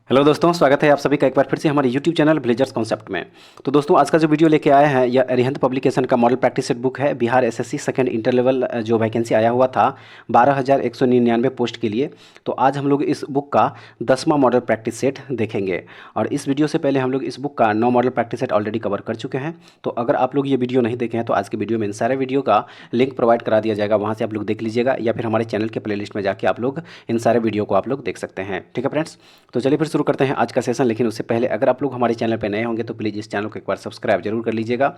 Hello दोस्तों, स्वागत है आप सभी का एक बार फिर से हमारे यूट्यूब चैनल विलेजर्स कॉन्सेप्ट में। तो दोस्तों, आज का जो वीडियो लेके आए हैं यह अरिहंत पब्लिकेशन का मॉडल प्रैक्टिस सेट बुक है। Bihar SSC second inter level जो वैकेंसी आया हुआ था 12,199 पोस्ट के लिए। तो आज हम लोग इस बुक का 10वां मॉडल प्रैक्टिस सेट देखेंगे। और इस वीडियो से पहले हम लोग इस बुक का 9 model practice set already cover कर चुके हैं। तो अगर आप लोग ये वीडियो नहीं देखे हैं तो आज के वीडियो में इन सारे वीडियो का लिंक प्रोवाइड करा दिया जाएगा, वहाँ से आप लोग देख लीजिएगा, या फिर हमारे चैनल के प्लेलिस्ट में जाके आप लोग इन सारे वीडियो को आप लोग देख सकते हैं। ठीक है फ्रेंड्स, तो चलिए फिर शुरू करते हैं आज का सेशन। लेकिन उससे पहले अगर आप लोग हमारे चैनल पर नए होंगे तो प्लीज़ इस चैनल को एक बार सब्सक्राइब जरूर कर लीजिएगा,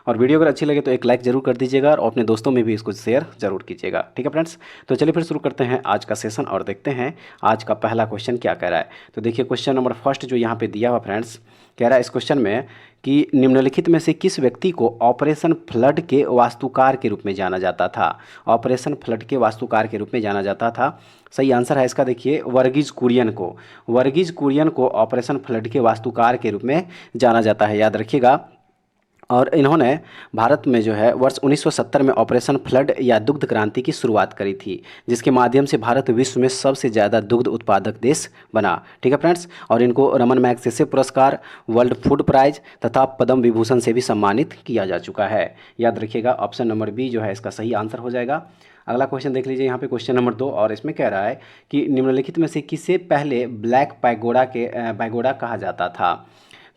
और वीडियो अगर अच्छी लगे तो एक लाइक जरूर कर दीजिएगा, और अपने दोस्तों में भी इसको शेयर जरूर कीजिएगा। ठीक है फ्रेंड्स, तो चलिए फिर शुरू करते हैं आज का सेशन और देखते हैं आज का पहला क्वेश्चन क्या कह रहा है। तो देखिए क्वेश्चन नंबर फर्स्ट जो यहाँ पे दिया हुआ फ्रेंड्स, कह रहा है इस क्वेश्चन में कि निम्नलिखित में से किस व्यक्ति को ऑपरेशन फ्लड के वास्तुकार के रूप में जाना जाता था। ऑपरेशन फ्लड के वास्तुकार के रूप में जाना जाता था। सही आंसर है इसका देखिए वर्गीज कुरियन को। वर्गीज कुरियन को ऑपरेशन फ्लड के वास्तुकार के रूप में जाना जाता है, याद रखिएगा। और इन्होंने भारत में जो है वर्ष 1970 में ऑपरेशन फ्लड या दुग्ध क्रांति की शुरुआत करी थी, जिसके माध्यम से भारत विश्व में सबसे ज़्यादा दुग्ध उत्पादक देश बना। ठीक है फ्रेंड्स, और इनको रमन मैग्सेसे पुरस्कार, वर्ल्ड फूड प्राइज तथा पद्म विभूषण से भी सम्मानित किया जा चुका है। याद रखिएगा, ऑप्शन नंबर बी जो है इसका सही आंसर हो जाएगा। अगला क्वेश्चन देख लीजिए यहाँ पे क्वेश्चन नंबर 2, और इसमें कह रहा है कि निम्नलिखित में से किसे पहले ब्लैक पैगोडा कहा जाता था।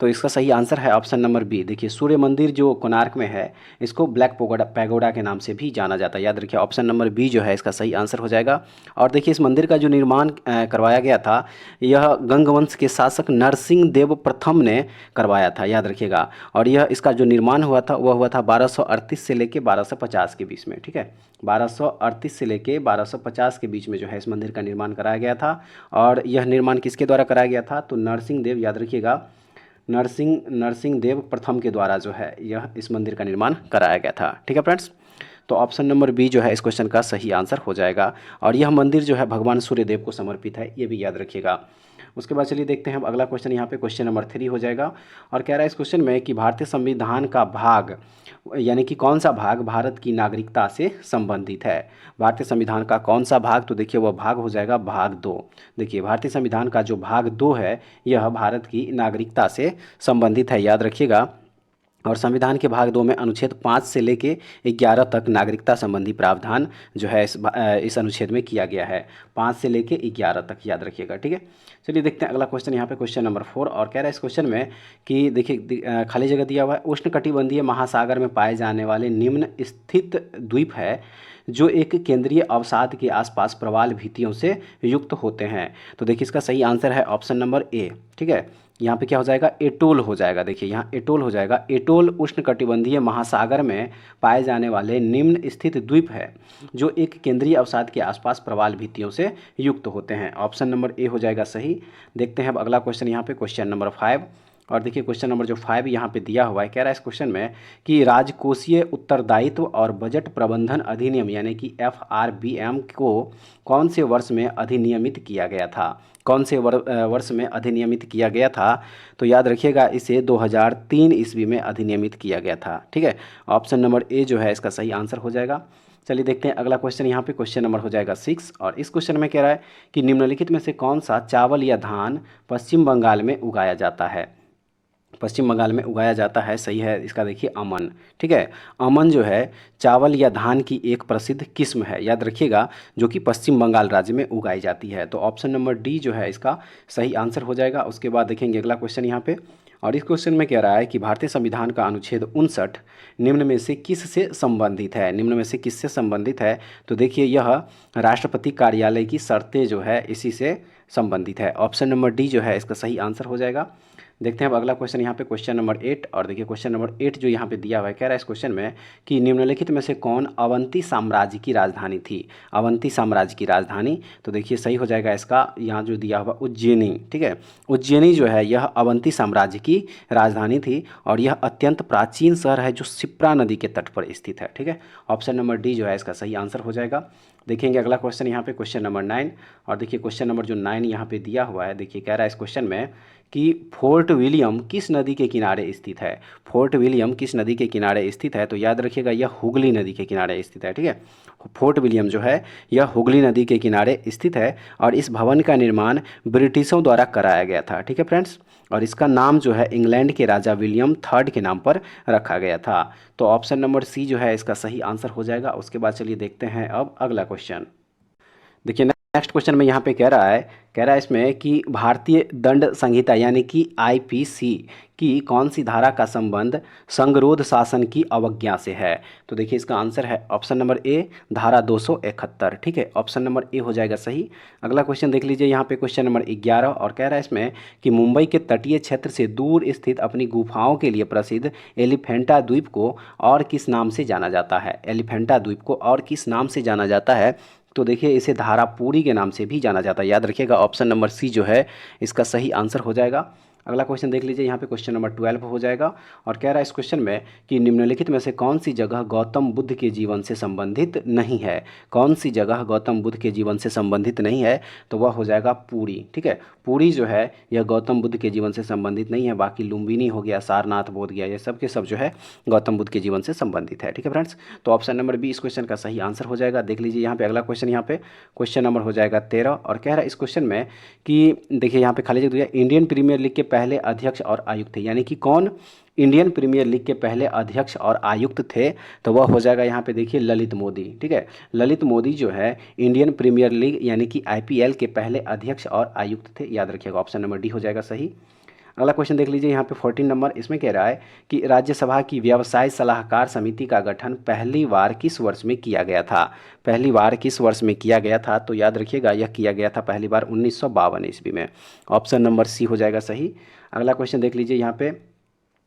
तो इसका सही आंसर है ऑप्शन नंबर बी। देखिए सूर्य मंदिर जो कोणार्क में है इसको ब्लैक पैगोडा के नाम से भी जाना जाता है। याद रखिए ऑप्शन नंबर बी जो है इसका सही आंसर हो जाएगा। और देखिए इस मंदिर का जो निर्माण करवाया गया था यह गंगवंश के शासक नरसिंह देव प्रथम ने करवाया था, याद रखिएगा। और यह इसका जो निर्माण हुआ था वह हुआ था 1238 से लेके 1250 के बीच में। ठीक है, 1238 से लेके 1250 के बीच में जो है इस मंदिर का निर्माण कराया गया था। और यह निर्माण किसके द्वारा कराया गया था, तो नरसिंह देव, याद रखिएगा, नरसिंह देव प्रथम के द्वारा जो है यह इस मंदिर का निर्माण कराया गया था। ठीक है फ्रेंड्स, तो ऑप्शन नंबर बी जो है इस क्वेश्चन का सही आंसर हो जाएगा। और यह मंदिर जो है भगवान सूर्यदेव को समर्पित है, ये भी याद रखिएगा। उसके बाद चलिए देखते हैं अब अगला क्वेश्चन, यहाँ पे क्वेश्चन नंबर 3 हो जाएगा। और कह रहा है इस क्वेश्चन में कि भारतीय संविधान का भाग यानी कि कौन सा भाग भारत की नागरिकता से संबंधित है। भारतीय संविधान का कौन सा भाग, तो देखिए वह भाग हो जाएगा भाग 2। देखिए भारतीय संविधान का जो भाग 2 है यह भारत की नागरिकता से संबंधित है, याद रखिएगा। और संविधान के भाग 2 में अनुच्छेद 5 से लेके 11 तक नागरिकता संबंधी प्रावधान जो है इस अनुच्छेद में किया गया है, 5 से लेके 11 तक, याद रखिएगा। ठीक है, चलिए देखते हैं अगला क्वेश्चन, यहाँ पे क्वेश्चन नंबर 4। और कह रहा है इस क्वेश्चन में कि देखिए खाली जगह दिया हुआ है, उष्णकटिबंधीय महासागर में पाए जाने वाले निम्न स्थित द्वीप है जो एक केंद्रीय अवसाद के आसपास प्रवाल भित्तियों से युक्त होते हैं। तो देखिए इसका सही आंसर है ऑप्शन नंबर ए। ठीक है, यहाँ पे क्या हो जाएगा, एटोल हो जाएगा। देखिए यहाँ एटोल हो जाएगा। एटोल उष्णकटिबंधीय महासागर में पाए जाने वाले निम्न स्थित द्वीप है जो एक केंद्रीय अवसाद के आसपास प्रवाल भित्तियों से युक्त होते हैं। ऑप्शन नंबर ए हो जाएगा सही। देखते हैं अब अगला क्वेश्चन, यहाँ पे क्वेश्चन नंबर 5। और देखिए क्वेश्चन नंबर जो 5 यहाँ पे दिया हुआ है, कह रहा है इस क्वेश्चन में कि राजकोषीय उत्तरदायित्व और बजट प्रबंधन अधिनियम यानी कि FRBM को कौन से वर्ष में अधिनियमित किया गया था। कौन से वर्ष में अधिनियमित किया गया था, तो याद रखिएगा इसे 2003 ईस्वी में अधिनियमित किया गया था। ठीक है, ऑप्शन नंबर ए जो है इसका सही आंसर हो जाएगा। चलिए देखते हैं अगला क्वेश्चन, यहाँ पे क्वेश्चन नंबर हो जाएगा 6। और इस क्वेश्चन में कह रहा है कि निम्नलिखित में से कौन सा चावल या धान पश्चिम बंगाल में उगाया जाता है। पश्चिम बंगाल में उगाया जाता है, सही है इसका देखिए अमन। ठीक है, अमन जो है चावल या धान की एक प्रसिद्ध किस्म है, याद रखिएगा, जो कि पश्चिम बंगाल राज्य में उगाई जाती है। तो ऑप्शन नंबर डी जो है इसका सही आंसर हो जाएगा। उसके बाद देखेंगे अगला क्वेश्चन यहाँ पे। और इस क्वेश्चन में कह रहा है कि भारतीय संविधान का अनुच्छेद 59 निम्न में से किस से संबंधित है। निम्न में से किससे संबंधित है, तो देखिए यह राष्ट्रपति कार्यालय की शर्तें जो है इसी से संबंधित है। ऑप्शन नंबर डी जो है इसका सही आंसर हो जाएगा। देखते हैं अब अगला क्वेश्चन, यहाँ पे क्वेश्चन नंबर 8। और देखिए क्वेश्चन नंबर 8 जो यहाँ पे दिया हुआ है, कह रहा है इस क्वेश्चन में कि निम्नलिखित में से कौन अवंती साम्राज्य की राजधानी थी। अवंती साम्राज्य की राजधानी, तो देखिए सही हो जाएगा इसका यहाँ जो दिया हुआ उज्जैनी। ठीक है, उज्जैनी जो है यह अवंती साम्राज्य की राजधानी थी, और यह अत्यंत प्राचीन शहर है जो शिप्रा नदी के तट पर स्थित है। ठीक है, ऑप्शन नंबर डी जो है इसका सही आंसर हो जाएगा। देखेंगे अगला क्वेश्चन यहाँ पे क्वेश्चन नंबर 9। और देखिए क्वेश्चन नंबर जो 9 यहाँ पे दिया हुआ है, देखिए कह रहा है इस क्वेश्चन में कि फोर्ट विलियम किस नदी के किनारे स्थित है। फोर्ट विलियम किस नदी के किनारे स्थित है, तो याद रखिएगा यह हुगली नदी के किनारे स्थित है। ठीक है, फोर्ट विलियम जो है यह हुगली नदी के किनारे स्थित है और इस भवन का निर्माण ब्रिटिशों द्वारा कराया गया था। ठीक है फ्रेंड्स, और इसका नाम जो है इंग्लैंड के राजा विलियम थर्ड के नाम पर रखा गया था। तो ऑप्शन नंबर सी जो है इसका सही आंसर हो जाएगा। उसके बाद चलिए देखते हैं अब अगला क्वेश्चन। देखिए नेक्स्ट क्वेश्चन में यहाँ पे कह रहा है इसमें कि भारतीय दंड संहिता यानी कि आईपीसी की कौन सी धारा का संबंध संगरोध शासन की अवज्ञा से है। तो देखिए इसका आंसर है ऑप्शन नंबर ए धारा 271। ठीक है, ऑप्शन नंबर ए हो जाएगा सही। अगला क्वेश्चन देख लीजिए यहाँ पे क्वेश्चन नंबर 11 और कह रहा है इसमें कि मुंबई के तटीय क्षेत्र से दूर स्थित अपनी गुफाओं के लिए प्रसिद्ध एलिफेंटा द्वीप को और किस नाम से जाना जाता है। एलिफेंटा द्वीप को और किस नाम से जाना जाता है। तो देखिए इसे धारापुरी के नाम से भी जाना जाता है। याद रखिएगा ऑप्शन नंबर सी जो है इसका सही आंसर हो जाएगा। अगला क्वेश्चन देख लीजिए यहाँ पे क्वेश्चन नंबर 12 हो जाएगा और कह रहा है इस क्वेश्चन में कि निम्नलिखित में से कौन सी जगह गौतम बुद्ध के जीवन से संबंधित नहीं है। कौन सी जगह गौतम बुद्ध के जीवन से संबंधित नहीं है, तो वह हो जाएगा पुरी। ठीक है, पुरी जो है यह गौतम बुद्ध के जीवन से संबंधित नहीं है। बाकी लुम्बिनी हो गया, सारनाथ बोध गया, ये सब के सब जो है गौतम बुद्ध के जीवन से संबंधित है। ठीक है फ्रेंड्स, तो ऑप्शन नंबर बी इस क्वेश्चन का सही आंसर हो जाएगा। देख लीजिए यहाँ पे अगला क्वेश्चन, यहाँ पे क्वेश्चन नंबर हो जाएगा 13 और कह रहा है इस क्वेश्चन में कि देखिए यहाँ पे खाली जगह दिया, इंडियन प्रीमियर लीग के पहले अध्यक्ष और आयुक्त थे। यानी कि कौन इंडियन प्रीमियर लीग के पहले अध्यक्ष और आयुक्त थे, तो वह हो जाएगा यहाँ पे देखिए ललित मोदी। ठीक है, ललित मोदी जो है इंडियन प्रीमियर लीग यानी कि आईपीएल के पहले अध्यक्ष और आयुक्त थे। याद रखिएगा ऑप्शन नंबर डी हो जाएगा सही। अगला क्वेश्चन देख लीजिए यहाँ पे 14 नंबर, इसमें कह रहा है कि राज्यसभा की व्यवसाय सलाहकार समिति का गठन पहली बार किस वर्ष में किया गया था। पहली बार किस वर्ष में किया गया था, तो याद रखिएगा यह किया गया था पहली बार 1952 ईस्वी में। ऑप्शन नंबर सी हो जाएगा सही। अगला क्वेश्चन देख लीजिए यहाँ पे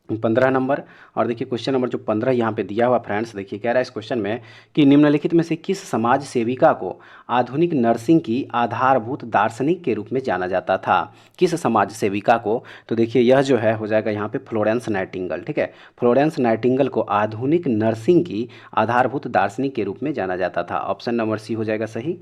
15 नंबर और देखिए क्वेश्चन नंबर जो 15 यहाँ पे दिया हुआ फ्रेंड्स, देखिए कह रहा है इस क्वेश्चन में कि निम्नलिखित में से किस समाज सेविका को आधुनिक नर्सिंग की आधारभूत दार्शनिक के रूप में जाना जाता था। किस समाज सेविका को, तो देखिए यह जो है हो जाएगा यहाँ पे फ्लोरेंस नाइटिंगेल। ठीक है, फ्लोरेंस नाइटिंगेल को आधुनिक नर्सिंग की आधारभूत दार्शनिक के रूप में जाना जाता था। ऑप्शन नंबर सी हो जाएगा सही।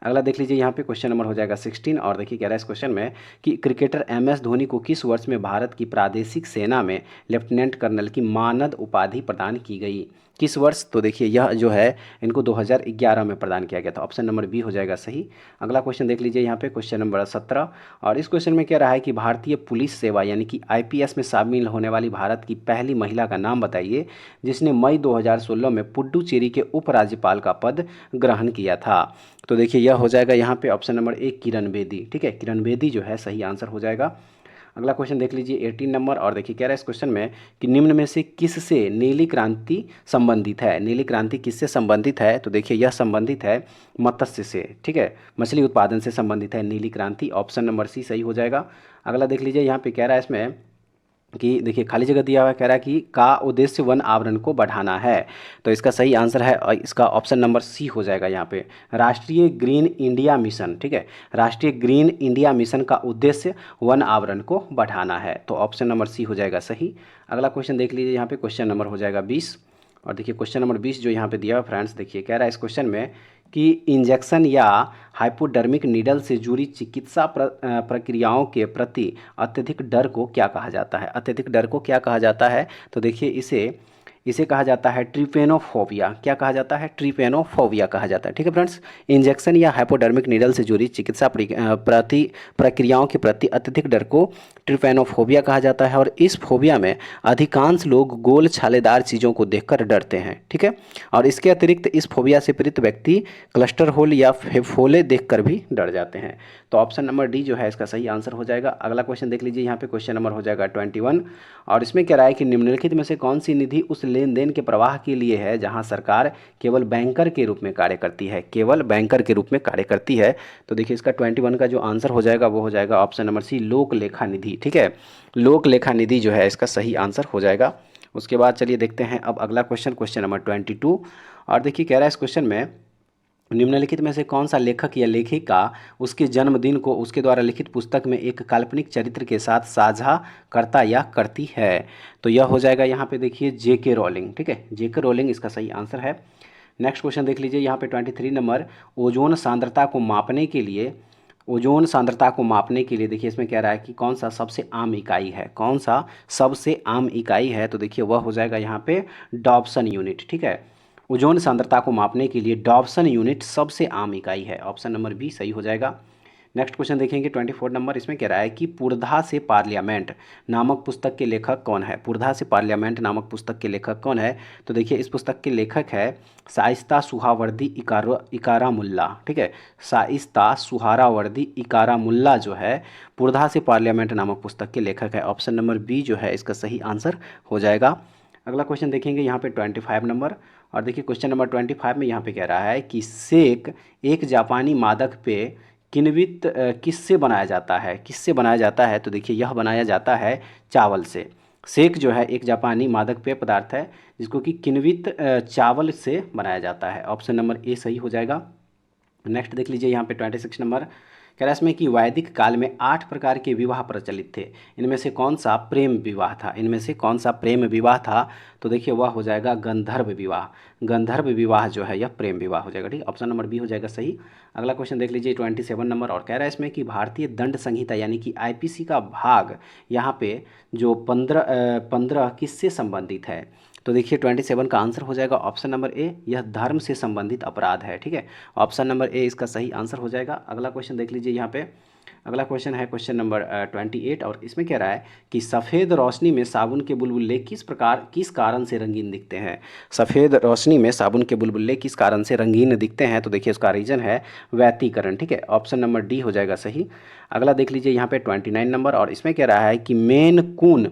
अगला देख लीजिए यहाँ पे क्वेश्चन नंबर हो जाएगा 16 और देखिए कह रहा है इस क्वेश्चन में कि क्रिकेटर एमएस धोनी को किस वर्ष में भारत की प्रादेशिक सेना में लेफ्टिनेंट कर्नल की मानद उपाधि प्रदान की गई। किस वर्ष, तो देखिए यह जो है इनको 2011 में प्रदान किया गया था। ऑप्शन नंबर बी हो जाएगा सही। अगला क्वेश्चन देख लीजिए यहाँ पे क्वेश्चन नंबर 17 और इस क्वेश्चन में कह रहा है कि भारतीय पुलिस सेवा यानी कि आईपीएस में शामिल होने वाली भारत की पहली महिला का नाम बताइए जिसने मई 2016 में पुडुचेरी के उपराज्यपाल का पद ग्रहण किया था। तो देखिए यह हो जाएगा यहाँ पे option number A Kiran Bedi. ठीक है, किरण बेदी जो है सही आंसर हो जाएगा। अगला क्वेश्चन देख लीजिए 18 नंबर और देखिए कह रहा है इस क्वेश्चन में कि निम्न में से किससे नीली क्रांति संबंधित है। नीली क्रांति किससे संबंधित है, तो देखिए यह संबंधित है मत्स्य से। ठीक है, मछली उत्पादन से संबंधित है नीली क्रांति। ऑप्शन नंबर सी सही हो जाएगा। अगला देख लीजिए यहाँ पे कह रहा है इसमें कि देखिए खाली जगह दिया हुआ है, कह रहा है कि का उद्देश्य वन आवरण को बढ़ाना है। तो इसका सही आंसर है और इसका ऑप्शन नंबर सी हो जाएगा यहाँ पे राष्ट्रीय ग्रीन इंडिया मिशन। ठीक है, राष्ट्रीय ग्रीन इंडिया मिशन का उद्देश्य वन आवरण को बढ़ाना है। तो ऑप्शन नंबर सी हो जाएगा सही। अगला क्वेश्चन देख लीजिए यहाँ पे क्वेश्चन नंबर हो जाएगा 20 और देखिए क्वेश्चन नंबर 20 जो यहाँ पे दिया हुआ फ्रेंड्स, देखिए कह रहा है इस क्वेश्चन में कि इंजेक्शन या हाइपोडर्मिक नीडल से जुड़ी चिकित्सा प्रक्रियाओं के प्रति अत्यधिक डर को क्या कहा जाता है। अत्यधिक डर को क्या कहा जाता है, तो देखिए इसे कहा जाता है ट्रिपेनोफोबिया। क्या कहा जाता है, ट्रिपेनोफोबिया कहा जाता है। ठीक है फ्रेंड्स, इंजेक्शन या हाइपोडर्मिक नीडल से जुड़ी चिकित्सा प्रक्रियाओं के प्रति अत्यधिक डर को ट्रिपेनोफोबिया कहा जाता है और इस फोबिया में अधिकांश लोग गोल छालेदार चीज़ों को देखकर डरते हैं। ठीक है, और इसके अतिरिक्त इस फोबिया से पीड़ित व्यक्ति क्लस्टर होल या फेफोले देखकर भी डर जाते हैं। तो ऑप्शन नंबर डी जो है इसका सही आंसर हो जाएगा। अगला क्वेश्चन देख लीजिए यहाँ पे क्वेश्चन नंबर हो जाएगा 21 और इसमें कह रहा है कि निम्नलिखित में से कौन सी निधि उस लेन देन के प्रवाह के लिए है जहां सरकार केवल बैंकर के रूप में कार्य करती है। केवल बैंकर के रूप में कार्य करती है। तो देखिए इसका 21 का जो आंसर हो जाएगा वो हो जाएगा ऑप्शन नंबर सी लोक लेखा निधि। ठीक है, लोक लेखा निधि जो है इसका सही आंसर हो जाएगा। उसके बाद चलिए देखते हैं अब अगला क्वेश्चन, क्वेश्चन नंबर 22 और देखिए कह रहा है इस क्वेश्चन में निम्नलिखित में से कौन सा लेखक या लेखिका उसके जन्मदिन को उसके द्वारा लिखित पुस्तक में एक काल्पनिक चरित्र के साथ साझा करता या करती है। तो यह हो जाएगा यहाँ पे देखिए जेके रोलिंग। ठीक है, जेके रोलिंग इसका सही आंसर है। नेक्स्ट क्वेश्चन देख लीजिए यहाँ पे 23 नंबर ओजोन सांद्रता को मापने के लिए देखिए इसमें कह रहा है कि कौन सा सबसे आम इकाई है। कौन सा सबसे आम इकाई है, तो देखिए वह हो जाएगा यहाँ पे डॉप्सन यूनिट। ठीक है, ओजोन सांद्रता को मापने के लिए डॉप्सन यूनिट सबसे आम इकाई है। ऑप्शन नंबर बी सही हो जाएगा। नेक्स्ट क्वेश्चन देखेंगे 24 नंबर। इसमें कह रहा है कि पुरधा से पार्लियामेंट नामक पुस्तक के लेखक कौन है। पुरधा से पार्लियामेंट नामक पुस्तक के लेखक कौन है। तो देखिए इस पुस्तक के लेखक है शाइस्ता सुहावर्दी इकारा मुल्ला। ठीक है, शाइस्ता सुहारावर्दी इकारा मुल्ला जो है पुरधा से पार्लियामेंट नामक पुस्तक के लेखक है। ऑप्शन नंबर बी जो है इसका सही आंसर हो जाएगा। अगला क्वेश्चन देखेंगे यहाँ पे 25 नंबर। और देखिए क्वेश्चन नंबर 25 में यहाँ पे कह रहा है कि सेक एक जापानी मादक पेय किण्वित किससे बनाया जाता है। किससे बनाया जाता है। तो देखिए यह बनाया जाता है चावल से। सेक जो है एक जापानी मादक पेय पदार्थ है जिसको कि किण्वित चावल से बनाया जाता है। ऑप्शन नंबर ए सही हो जाएगा। नेक्स्ट देख लीजिए यहाँ पे 26 नंबर। कह रहा है इसमें कि वैदिक काल में 8 प्रकार के विवाह प्रचलित थे। इनमें से कौन सा प्रेम विवाह था। इनमें से कौन सा प्रेम विवाह था। तो देखिए वह हो जाएगा गंधर्व विवाह। गंधर्व विवाह जो है यह प्रेम विवाह हो जाएगा। ठीक, ऑप्शन नंबर बी हो जाएगा सही। अगला क्वेश्चन देख लीजिए 27 नंबर। और कह रहा है इसमें कि भारतीय दंड संहिता यानी कि आईपीसी का भाग यहाँ पे जो 15 किससे संबंधित है। तो देखिए 27 का आंसर हो जाएगा ऑप्शन नंबर ए, यह धर्म से संबंधित अपराध है। ठीक है, ऑप्शन नंबर ए इसका सही आंसर हो जाएगा। अगला क्वेश्चन देख लीजिए यहाँ पे। अगला क्वेश्चन है क्वेश्चन नंबर 28। और इसमें कह रहा है कि सफ़ेद रोशनी में साबुन के बुलबुले किस कारण से रंगीन दिखते हैं। सफ़ेद रोशनी में साबुन के बुलबुले किस कारण से रंगीन दिखते हैं। तो देखिए उसका रीजन है व्यतिकरण। ठीक है, ऑप्शन नंबर डी हो जाएगा सही। अगला देख लीजिए यहाँ पे 29 नंबर। और इसमें कह रहा है कि मेन कून,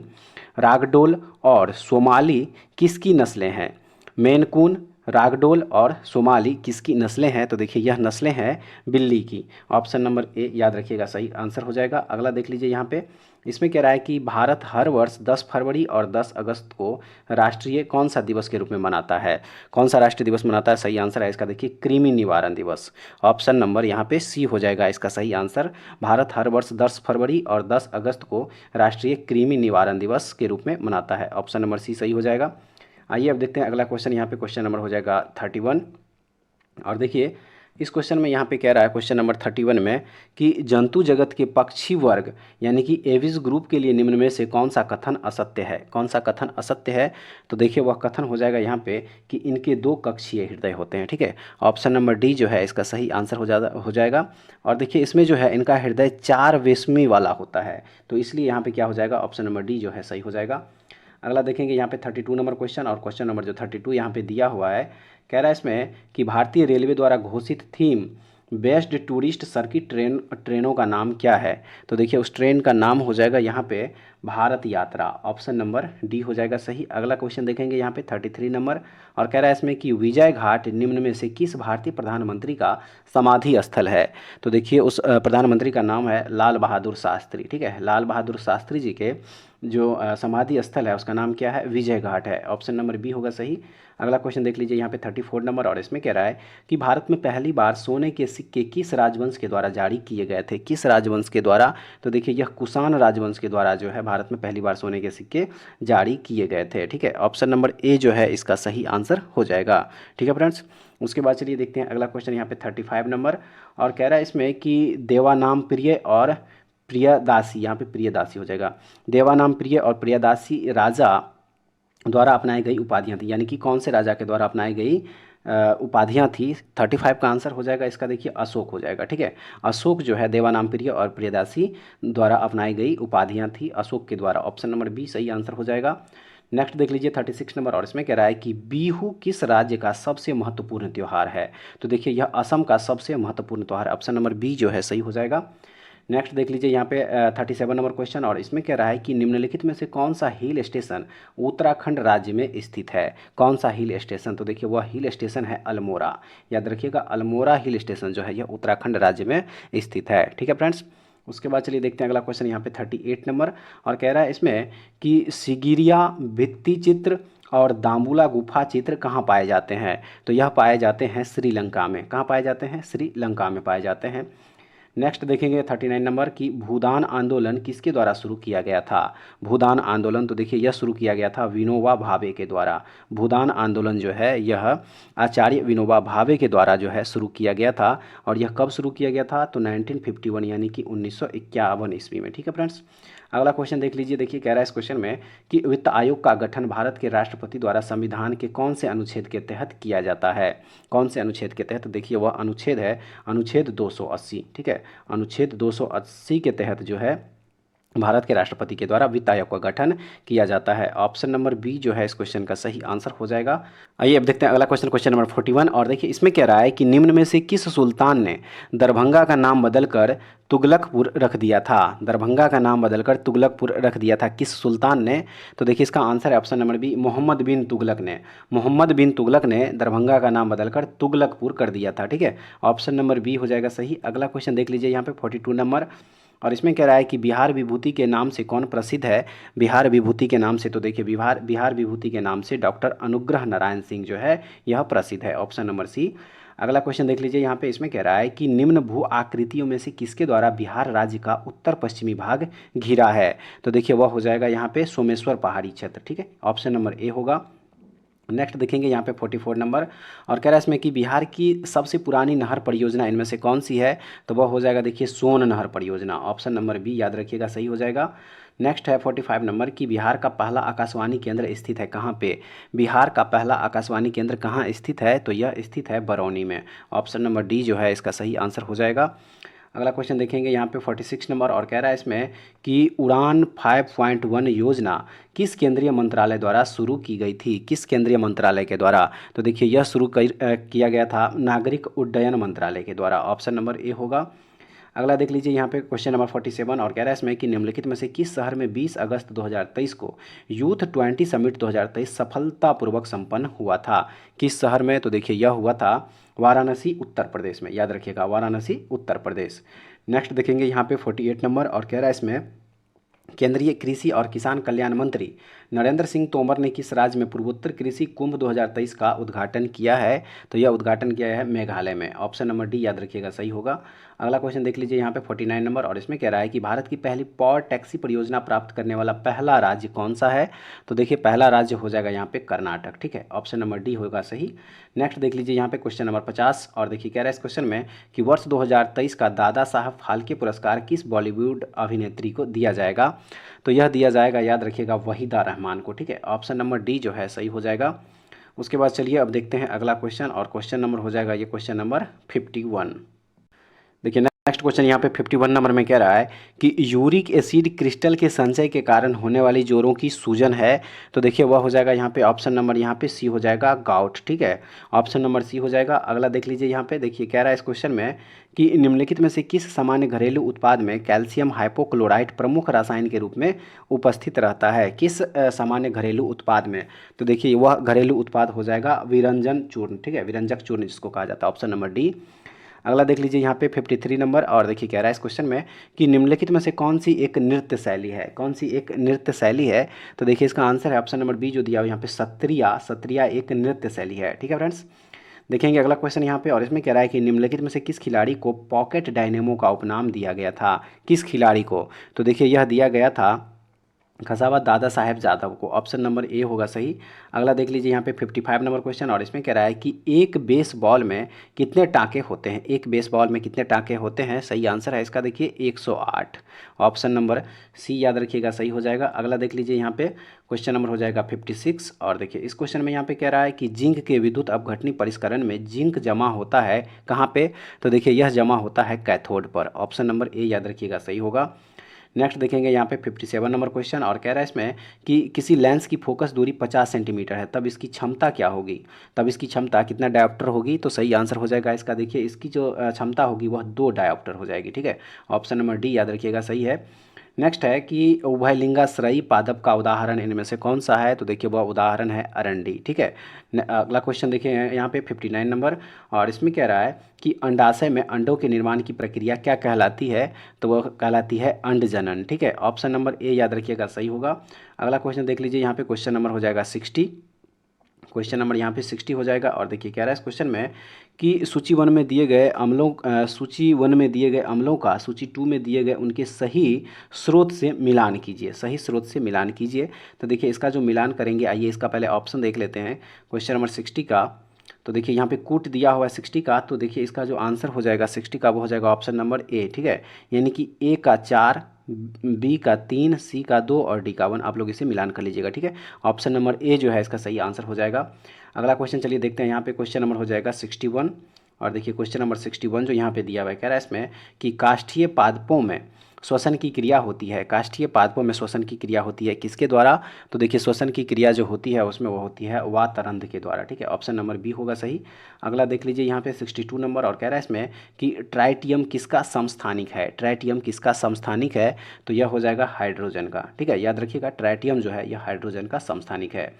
रागडोल और सोमाली किसकी नस्लें हैं। मेन कून, रागडोल और सोमाली किसकी नस्लें हैं। तो देखिए यह नस्लें हैं बिल्ली की। ऑप्शन नंबर ए याद रखिएगा सही आंसर हो जाएगा। अगला देख लीजिए यहाँ पे। इसमें कह रहा है कि भारत हर वर्ष 10 फरवरी और 10 अगस्त को राष्ट्रीय कौन सा दिवस के रूप में मनाता है। कौन सा राष्ट्रीय दिवस मनाता है। सही आंसर है इसका देखिए कृमि निवारण दिवस। ऑप्शन नंबर यहाँ पे सी हो जाएगा इसका सही आंसर। भारत हर वर्ष 10 फरवरी और 10 अगस्त को राष्ट्रीय कृमि निवारण दिवस के रूप में मनाता है। ऑप्शन नंबर सी सही हो जाएगा। आइए अब देखते हैं अगला क्वेश्चन। यहाँ पे क्वेश्चन नंबर हो जाएगा 31। और देखिए इस क्वेश्चन में यहाँ पे कह रहा है क्वेश्चन नंबर 31 में कि जंतु जगत के पक्षी वर्ग यानी कि एविस ग्रुप के लिए निम्न में से कौन सा कथन असत्य है। कौन सा कथन असत्य है। तो देखिए वह कथन हो जाएगा यहाँ पे कि इनके 2 कक्षीय हृदय होते हैं। ठीक है, ऑप्शन नंबर डी जो है इसका सही आंसर हो जाएगा। और देखिए इसमें जो है इनका हृदय 4 वेश्मी वाला होता है। तो इसलिए यहाँ पे क्या हो जाएगा ऑप्शन नंबर डी जो है सही हो जाएगा। अगला देखेंगे यहाँ पे 32 नंबर क्वेश्चन। और क्वेश्चन नंबर जो 32 यहाँ पे दिया हुआ है कह रहा है इसमें कि भारतीय रेलवे द्वारा घोषित थीम बेस्ड टूरिस्ट सर्किट ट्रेनों का नाम क्या है। तो देखिए उस ट्रेन का नाम हो जाएगा यहाँ पे भारत यात्रा। ऑप्शन नंबर डी हो जाएगा सही। अगला क्वेश्चन देखेंगे यहाँ पे 33 नंबर। और कह रहा है इसमें कि विजय घाट निम्न में से किस भारतीय प्रधानमंत्री का समाधि स्थल है। तो देखिए उस प्रधानमंत्री का नाम है लाल बहादुर शास्त्री। ठीक है, लाल बहादुर शास्त्री जी के जो समाधि स्थल है उसका नाम क्या है, विजय घाट है। ऑप्शन नंबर बी होगा सही। अगला क्वेश्चन देख लीजिए यहाँ पे 34 नंबर। और इसमें कह रहा है कि भारत में पहली बार सोने के सिक्के किस राजवंश के द्वारा जारी किए गए थे। किस राजवंश के द्वारा। तो देखिए यह कुषाण राजवंश के द्वारा जो है भारत में पहली बार सोने के सिक्के जारी किए गए थे। ठीक है, ऑप्शन नंबर ए जो है इसका सही आंसर हो जाएगा। ठीक है फ्रेंड्स, उसके बाद चलिए देखते हैं अगला क्वेश्चन यहाँ पे 35 नंबर। और कह रहा है इसमें कि देवानाम प्रिय और प्रियदासी, यहाँ पे प्रियदासी हो जाएगा। देवानाम प्रिय और प्रियदासी राजा द्वारा अपनाई गई उपाधियाँ थी। यानी कि कौन से राजा के द्वारा अपनाई गई उपाधियाँ थी। 35 का आंसर हो जाएगा इसका देखिए अशोक हो जाएगा। ठीक है, अशोक जो है देवानाम प्रिय और प्रियदासी द्वारा अपनाई गई उपाधियाँ थी अशोक के द्वारा। ऑप्शन नंबर बी सही आंसर हो जाएगा। नेक्स्ट देख लीजिए 36 नंबर। और इसमें कह रहा है कि बिहू किस राज्य का सबसे महत्वपूर्ण त्यौहार है। तो देखिए यह असम का सबसे महत्वपूर्ण त्यौहार। ऑप्शन नंबर बी जो है सही हो जाएगा। नेक्स्ट देख लीजिए यहाँ पे 37 नंबर क्वेश्चन। और इसमें कह रहा है कि निम्नलिखित में से कौन सा हिल स्टेशन उत्तराखंड राज्य में स्थित है। कौन सा हिल स्टेशन। तो देखिए वह हिल स्टेशन है अल्मोड़ा। याद रखिएगा अल्मोड़ा हिल स्टेशन जो है यह उत्तराखंड राज्य में स्थित है। ठीक है फ्रेंड्स, उसके बाद चलिए देखते हैं अगला क्वेश्चन यहाँ पे 38 नंबर। और कह रहा है इसमें कि सिगिरिया भित्ति चित्र और दाम्बुला गुफा चित्र कहाँ पाए जाते हैं। तो यह पाए जाते हैं श्रीलंका में। कहाँ पाए जाते हैं, श्रीलंका में पाए जाते हैं। नेक्स्ट देखेंगे 39 नंबर की भूदान आंदोलन किसके द्वारा शुरू किया गया था। भूदान आंदोलन तो देखिए यह शुरू किया गया था विनोबा भावे के द्वारा। भूदान आंदोलन जो है यह आचार्य विनोबा भावे के द्वारा जो है शुरू किया गया था। और यह कब शुरू किया गया था, तो 1951 यानी कि 1951 ईस्वी में। ठीक है फ्रेंड्स, अगला क्वेश्चन देख लीजिए। देखिए कह रहा है इस क्वेश्चन में कि वित्त आयोग का गठन भारत के राष्ट्रपति द्वारा संविधान के कौन से अनुच्छेद के तहत किया जाता है। कौन से अनुच्छेद के तहत, देखिए वह अनुच्छेद है अनुच्छेद 280। ठीक है, अनुच्छेद 280 के तहत जो है भारत के राष्ट्रपति के द्वारा वित्त आयोग का गठन किया जाता है। ऑप्शन नंबर बी जो है इस क्वेश्चन का सही आंसर हो जाएगा। आइए अब देखते हैं अगला क्वेश्चन, क्वेश्चन नंबर 41। और देखिए इसमें कह रहा है कि निम्न में से किस सुल्तान ने दरभंगा का नाम बदलकर तुगलकपुर रख दिया था। दरभंगा का नाम बदलकर तुगलकपुर रख दिया था, किस सुल्तान ने। तो देखिए इसका आंसर है ऑप्शन नंबर बी, मोहम्मद बिन तुगलक ने। मोहम्मद बिन तुगलक ने दरभंगा का नाम बदलकर तुगलकपुर कर दिया था। ठीक है, ऑप्शन नंबर बी हो जाएगा सही। अगला क्वेश्चन देख लीजिए यहाँ पे 42 नंबर। और इसमें कह रहा है कि बिहार विभूति के नाम से कौन प्रसिद्ध है। बिहार विभूति के नाम से तो देखिए बिहार विभूति के नाम से डॉक्टर अनुग्रह नारायण सिंह जो है यह प्रसिद्ध है, ऑप्शन नंबर सी। अगला क्वेश्चन देख लीजिए यहाँ पे। इसमें कह रहा है कि निम्न भू आकृतियों में से किसके द्वारा बिहार राज्य का उत्तर पश्चिमी भाग घिरा है। तो देखिए वह हो जाएगा यहाँ पे सोमेश्वर पहाड़ी क्षेत्र। ठीक है, ऑप्शन नंबर ए होगा। नेक्स्ट देखेंगे यहाँ पे 44 नंबर। और कह रहा है इसमें कि बिहार की सबसे पुरानी नहर परियोजना इनमें से कौन सी है। तो वह हो जाएगा देखिए सोन नहर परियोजना, ऑप्शन नंबर बी याद रखिएगा सही हो जाएगा। नेक्स्ट है 45 नंबर की बिहार का पहला आकाशवाणी केंद्र स्थित है कहाँ पे। बिहार का पहला आकाशवाणी केंद्र कहाँ स्थित है, तो यह स्थित है बरौनी में, ऑप्शन नंबर डी जो है इसका सही आंसर हो जाएगा। अगला क्वेश्चन देखेंगे यहाँ पे 46 नंबर। और कह रहा है इसमें कि उड़ान 5.1 योजना किस केंद्रीय मंत्रालय द्वारा शुरू की गई थी। किस केंद्रीय मंत्रालय के द्वारा, तो देखिए यह शुरू किया गया था नागरिक उड्डयन मंत्रालय के द्वारा, ऑप्शन नंबर ए होगा। अगला देख लीजिए यहाँ पे क्वेश्चन नंबर 47। और कह रहा है इसमें कि निम्नलिखित में से किस शहर में 20 अगस्त 2023 को यूथ 20 समिट 2023 सफलतापूर्वक संपन्न हुआ था। किस शहर में, तो देखिए यह हुआ था वाराणसी उत्तर प्रदेश में, याद रखिएगा वाराणसी उत्तर प्रदेश। नेक्स्ट देखेंगे यहाँ पे 48 नंबर। और कह रहा है इसमें केंद्रीय कृषि और किसान कल्याण मंत्री नरेंद्र सिंह तोमर ने किस राज्य में पूर्वोत्तर कृषि कुंभ 2023 का उद्घाटन किया है। तो यह उद्घाटन किया है मेघालय में, ऑप्शन नंबर डी याद रखिएगा सही होगा। अगला क्वेश्चन देख लीजिए यहाँ पे 49 नंबर। और इसमें कह रहा है कि भारत की पहली पॉवर टैक्सी परियोजना प्राप्त करने वाला पहला राज्य कौन सा है। तो देखिए पहला राज्य हो जाएगा यहाँ पे कर्नाटक। ठीक है, ऑप्शन नंबर डी होगा सही। नेक्स्ट देख लीजिए यहाँ पे क्वेश्चन नंबर 50। और देखिए कह रहा है इस क्वेश्चन में कि वर्ष 2023 का दादा साहब फाल्के पुरस्कार किस बॉलीवुड अभिनेत्री को दिया जाएगा। तो यह दिया जाएगा याद रखिएगा वहीदा रहमान को। ठीक है, ऑप्शन नंबर डी जो है सही हो जाएगा। उसके बाद चलिए अब देखते हैं अगला क्वेश्चन। और क्वेश्चन नंबर हो जाएगा ये क्वेश्चन नंबर 51। देखिए नेक्स्ट क्वेश्चन यहाँ पे 51 नंबर में कह रहा है कि यूरिक एसिड क्रिस्टल के संचय के कारण होने वाली जोड़ों की सूजन है। तो देखिए वह हो जाएगा यहाँ पे ऑप्शन नंबर यहाँ पे सी हो जाएगा गाउट। ठीक है, ऑप्शन नंबर सी हो जाएगा। अगला देख लीजिए यहाँ पे। देखिए कह रहा है इस क्वेश्चन में कि निम्नलिखित में से किस सामान्य घरेलू उत्पाद में कैल्शियम हाइपोक्लोराइड प्रमुख रसायन के रूप में उपस्थित रहता है। किस सामान्य घरेलू उत्पाद में, तो देखिए वह घरेलू उत्पाद हो जाएगा विरंजन चूर्ण। ठीक है, विरंजक चूर्ण जिसको कहा जाता है, ऑप्शन नंबर डी। अगला देख लीजिए यहाँ पे 53 नंबर। और देखिए कह रहा है इस क्वेश्चन में कि निम्नलिखित में से कौन सी एक नृत्य शैली है। कौन सी एक नृत्य शैली है, तो देखिए इसका आंसर है ऑप्शन नंबर बी जो दिया हुआ यहाँ पे सत्रिया। सत्रिया एक नृत्य शैली है। ठीक है फ्रेंड्स, देखेंगे अगला क्वेश्चन यहाँ पे। और इसमें कह रहा है कि निम्नलिखित में से किस खिलाड़ी को पॉकेट डायनेमो का उपनाम दिया गया था। किस खिलाड़ी को, तो देखिए यह दिया गया था खसाबा दादा साहेब जादव को, ऑप्शन नंबर ए होगा सही। अगला देख लीजिए यहाँ पे 55 नंबर क्वेश्चन। और इसमें कह रहा है कि एक बेसबॉल में कितने टाँके होते हैं। एक बेसबॉल में कितने टाँके होते हैं, सही आंसर है इसका देखिए 108, ऑप्शन नंबर सी याद रखिएगा सही हो जाएगा। अगला देख लीजिए यहाँ पे क्वेश्चन नंबर हो जाएगा 56। और देखिए इस क्वेश्चन में यहाँ पे कह रहा है कि जिंक के विद्युत अपघटनी परिष्करण में जिंक जमा होता है कहाँ पे, तो देखिए यह जमा होता है कैथोड पर, ऑप्शन नंबर ए याद रखिएगा सही होगा। नेक्स्ट देखेंगे यहाँ पे 57 नंबर क्वेश्चन। और कह रहा है इसमें कि किसी लेंस की फोकस दूरी 50 सेंटीमीटर है, तब इसकी क्षमता क्या होगी। तब इसकी क्षमता कितना डायोप्टर होगी, तो सही आंसर हो जाएगा इसका देखिए इसकी जो क्षमता होगी वह 2 डायोप्टर हो जाएगी। ठीक है, ऑप्शन नंबर डी याद रखिएगा सही है। नेक्स्ट है कि उभयलिंगाश्रयी पादप का उदाहरण इनमें से कौन सा है, तो देखिए वह उदाहरण है अरंडी। ठीक है, अगला क्वेश्चन देखिए यहाँ पे 59 नंबर। और इसमें कह रहा है कि अंडाशय में अंडों के निर्माण की प्रक्रिया क्या कहलाती है, तो वह कहलाती है अंडजनन। ठीक है, ऑप्शन नंबर ए याद रखिएगा सही होगा। अगला क्वेश्चन देख लीजिए यहाँ पे क्वेश्चन नंबर हो जाएगा 60। क्वेश्चन नंबर यहाँ पे 60 हो जाएगा। और देखिए कह रहा है इस क्वेश्चन में कि सूची 1 में दिए गए अम्लों सूची 1 में दिए गए अम्लों का सूची 2 में दिए गए उनके सही स्रोत से मिलान कीजिए, सही स्रोत से मिलान कीजिए। तो देखिए इसका जो मिलान करेंगे, आइए इसका पहले ऑप्शन देख लेते हैं क्वेश्चन नंबर 60 का। तो देखिए यहाँ पे कूट दिया हुआ है 60 का, तो देखिए इसका जो आंसर हो जाएगा 60 का वो हो जाएगा ऑप्शन नंबर ए, ठीक है। यानी कि ए का 4, बी का 3, सी का 2 और डी का 1, आप लोग इसे मिलान कर लीजिएगा, ठीक है। ऑप्शन नंबर ए जो है इसका सही आंसर हो जाएगा। अगला क्वेश्चन चलिए देखते हैं। यहाँ पे क्वेश्चन नंबर हो जाएगा 61। और देखिए क्वेश्चन नंबर 61 जो यहाँ पे दिया हुआ है, कह रहा है इसमें कि काष्ठीय पादपों में श्वसन की क्रिया होती है। काष्ठीय पादपों में श्वसन की क्रिया होती है किसके द्वारा? तो देखिए श्वसन की क्रिया जो होती है उसमें वो होती है वातरंध के द्वारा, ठीक है। ऑप्शन नंबर बी होगा सही। अगला देख लीजिए यहाँ पे 62 नंबर, और कह रहा है इसमें कि ट्राइटियम किसका समस्थानिक है। ट्राइटियम किसका समस्थानिक है? तो यह हो जाएगा हाइड्रोजन का, ठीक है। याद रखिएगा ट्राइटियम जो है यह हाइड्रोजन का समस्थानिक है।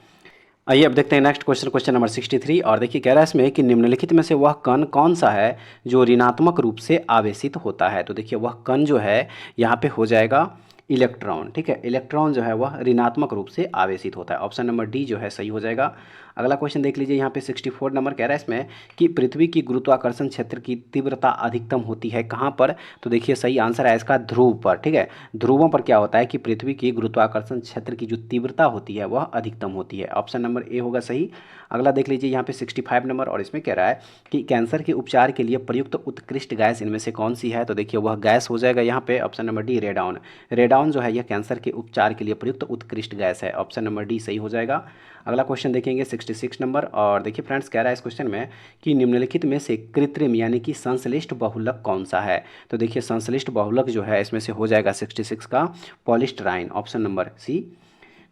आइए अब देखते हैं नेक्स्ट क्वेश्चन, क्वेश्चन नंबर 63। और देखिए कह रहा है इसमें कि निम्नलिखित में से वह कण कौन सा है जो ऋणात्मक रूप से आवेशित होता है। तो देखिए वह कण जो है यहाँ पे हो जाएगा इलेक्ट्रॉन, ठीक है। इलेक्ट्रॉन जो है वह ऋणात्मक रूप से आवेशित होता है। ऑप्शन नंबर डी जो है सही हो जाएगा। अगला क्वेश्चन देख लीजिए यहाँ पे 64 नंबर, कह रहा है इसमें कि पृथ्वी की गुरुत्वाकर्षण क्षेत्र की तीव्रता अधिकतम होती है कहाँ पर? तो देखिए सही आंसर है इसका ध्रुव पर, ठीक है। ध्रुवों पर क्या होता है कि पृथ्वी की गुरुत्वाकर्षण क्षेत्र की जो तीव्रता होती है वह अधिकतम होती है। ऑप्शन नंबर ए होगा सही। अगला देख लीजिए यहाँ पे 65 नंबर, और इसमें कह रहा है कि कैंसर के उपचार के लिए प्रयुक्त उत्कृष्ट गैस इनमें से कौन सी है? तो देखिए वह गैस हो जाएगा यहाँ पे option number D, radon. Radon जो है यह कैंसर के उपचार के लिए प्रयुक्त उत्कृष्ट गैस है। ऑप्शन नंबर डी सही हो जाएगा। अगला क्वेश्चन देखेंगे 66 नंबर, और देखिए फ्रेंड्स कह रहा है इस क्वेश्चन में कि निम्नलिखित में से कृत्रिम यानी कि संश्लिष्ट बहुलक कौन सा है? तो देखिए संश्लिष्ट बहुलक जो है इसमें से हो जाएगा 66 का पॉलिस्टराइन, ऑप्शन नंबर सी।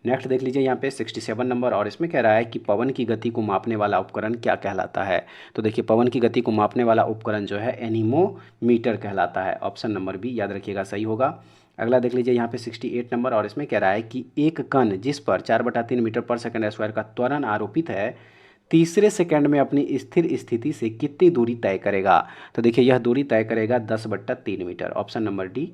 नेक्स्ट देख लीजिए यहाँ पे 67 नंबर, और इसमें कह रहा है कि पवन की गति को मापने वाला उपकरण क्या कहलाता है? तो देखिए पवन की गति को मापने वाला उपकरण जो है एनीमोमीटर कहलाता है। ऑप्शन नंबर बी याद रखिएगा सही होगा। अगला देख लीजिए यहाँ पे 68 नंबर, और इसमें कह रहा है कि एक कण जिस पर 4/3 मीटर पर सेकंड स्क्वायर का त्वरण आरोपित है तीसरे सेकंड में अपनी स्थिर स्थिति से कितनी दूरी तय करेगा? तो देखिए यह दूरी तय करेगा 10/3 metre. Option number D.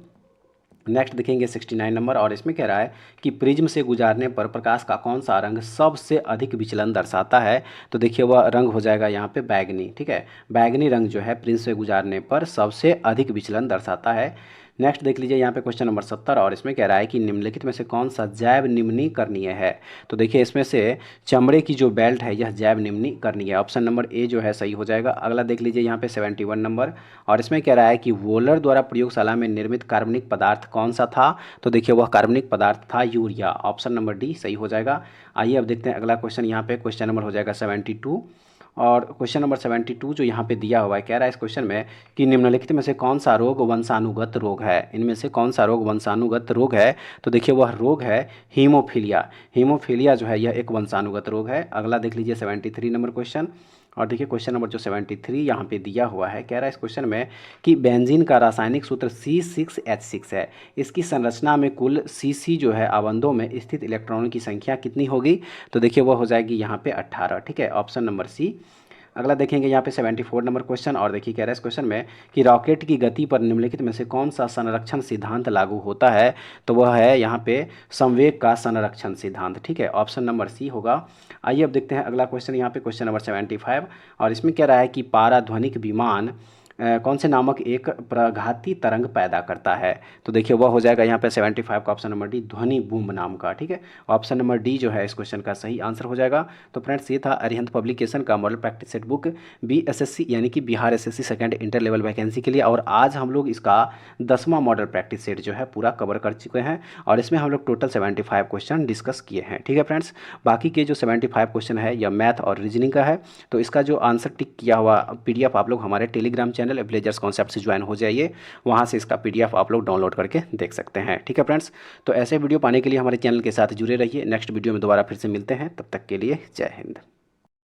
Next देखेंगे 69 नंबर, और इसमें कह रहा है कि प्रिज्म से गुजारने पर प्रकाश का कौन सा रंग सबसे अधिक विचलन दर्शाता है? तो देखिए वह रंग हो जाएगा यहाँ पे बैगनी, ठीक है। बैगनी रंग जो है प्रिज्म से गुजारने पर सबसे अधिक विचलन दर्शाता है। नेक्स्ट देख लीजिए यहाँ पे क्वेश्चन नंबर 70, और इसमें कह रहा है कि निम्नलिखित में से कौन सा जैव निम्नीकरणीय है? तो देखिए इसमें से चमड़े की जो बेल्ट है यह जैव निम्नीकरणीय है। ऑप्शन नंबर ए जो है सही हो जाएगा। अगला देख लीजिए यहाँ पे 71 नंबर, और इसमें कह रहा है कि वोलर द्वारा प्रयोगशाला में निर्मित कार्बनिक पदार्थ कौन सा था? तो देखिए वह कार्बनिक पदार्थ था यूरिया। ऑप्शन नंबर डी सही हो जाएगा। आइए अब देखते हैं अगला क्वेश्चन, यहाँ पे क्वेश्चन नंबर हो जाएगा 72। और क्वेश्चन नंबर 72 जो यहाँ पे दिया हुआ है, कह रहा है इस क्वेश्चन में कि निम्नलिखित में से कौन सा रोग वंशानुगत रोग है? इनमें से कौन सा रोग वंशानुगत रोग है? तो देखिए वह रोग है हीमोफीलिया। हीमोफीलिया जो है यह एक वंशानुगत रोग है। अगला देख लीजिए 73 नंबर क्वेश्चन, और देखिए क्वेश्चन नंबर जो 73 यहाँ पे दिया हुआ है, कह रहा है इस क्वेश्चन में कि बेंजीन का रासायनिक सूत्र C6H6 है। इसकी संरचना में कुल CC जो है आबंधों में स्थित इलेक्ट्रॉनों की संख्या कितनी होगी? तो देखिए वह हो जाएगी यहाँ पे 18, ठीक है। Option number C. अगला देखेंगे यहाँ पे 74 नंबर क्वेश्चन, और देखिए कह रहा है इस क्वेश्चन में कि रॉकेट की गति पर निम्नलिखित में से कौन सा संरक्षण सिद्धांत लागू होता है? तो वह है यहाँ पे संवेग का संरक्षण सिद्धांत, ठीक है। ऑप्शन नंबर सी होगा। आइए अब देखते हैं अगला क्वेश्चन, यहाँ पे क्वेश्चन नंबर 75, और इसमें कह रहा है कि पाराध्वनिक विमान कौन से नामक एक प्रघाती तरंग पैदा करता है? तो देखिए वह हो जाएगा यहाँ पे 75 का ऑप्शन नंबर डी, ध्वनि बूम नाम का, ठीक है। ऑप्शन नंबर डी जो है इस क्वेश्चन का सही आंसर हो जाएगा। तो फ्रेंड्स ये था अरिहंत पब्लिकेशन का model practice set book BSSC यानी कि Bihar SSC second inter level vacancy के लिए, और आज हम लोग इसका 10वां मॉडल प्रैक्टिस सेट जो है पूरा कवर कर चुके हैं, और इसमें हम लोग टोटल 75 क्वेश्चन डिस्कस किए हैं, ठीक है फ्रेंड्स। बाकी के जो 75 क्वेश्चन है यह मैथ और रीजनिंग का है, तो इसका जो आंसर टिक किया हुआ PDF आप लोग हमारे टेलीग्राम चैनल विलेजर्स कॉन्सेप्ट से ज्वाइन हो जाइए, वहाँ से इसका PDF आप लोग डाउनलोड करके देख सकते हैं, ठीक है फ्रेंड्स। तो ऐसे वीडियो पाने के लिए हमारे चैनल के साथ जुड़े रहिए। नेक्स्ट वीडियो में दोबारा फिर से मिलते हैं, तब तक के लिए जय हिंद।